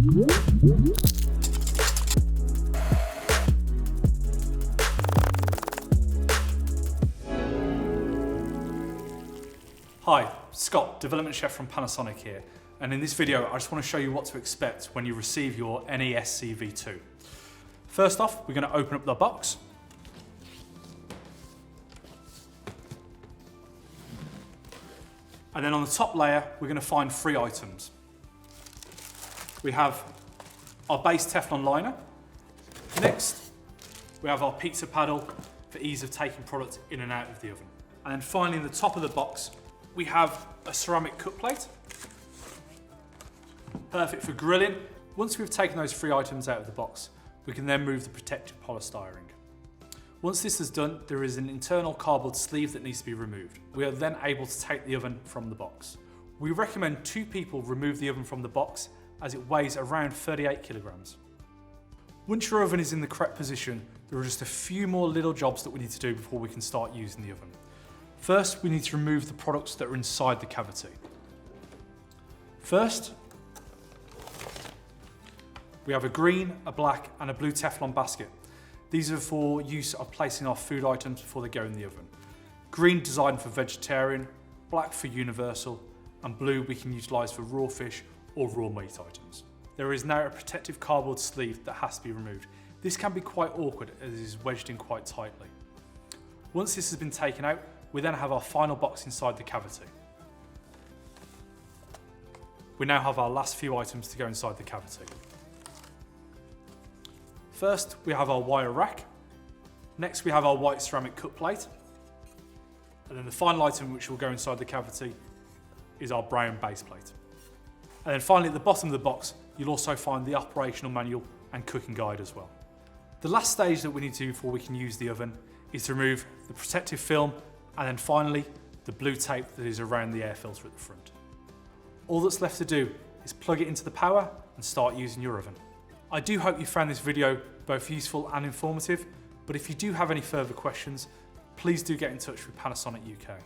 Hi, Scott, Development Chef from Panasonic here, and in this video I just want to show you what to expect when you receive your SCV2. First off, we're going to open up the box. And then on the top layer, we're going to find 3 items. We have our base Teflon liner. Next, we have our pizza paddle for ease of taking product in and out of the oven. And then finally, in the top of the box, we have a ceramic cut plate, perfect for grilling. Once we've taken those 3 items out of the box, we can then remove the protective polystyrene. Once this is done, there is an internal cardboard sleeve that needs to be removed. We are then able to take the oven from the box. We recommend 2 people remove the oven from the box as it weighs around 38 kilograms. Once your oven is in the correct position, there are just a few more little jobs that we need to do before we can start using the oven. First, we need to remove the products that are inside the cavity. First, we have a green, a black, and a blue Teflon basket. These are for use of placing our food items before they go in the oven. Green designed for vegetarian, black for universal, and blue we can utilise for raw fish or raw meat items. There is now a protective cardboard sleeve that has to be removed. This can be quite awkward as it is wedged in quite tightly. Once this has been taken out, we then have our final box inside the cavity. We now have our last few items to go inside the cavity. First, we have our wire rack. Next, we have our white ceramic cut plate. And then the final item which will go inside the cavity is our brown base plate. And then finally, at the bottom of the box, you'll also find the operational manual and cooking guide as well. The last stage that we need to do before we can use the oven is to remove the protective film and then finally the blue tape that is around the air filter at the front. All that's left to do is plug it into the power and start using your oven. I do hope you found this video both useful and informative, but if you do have any further questions, please do get in touch with Panasonic UK.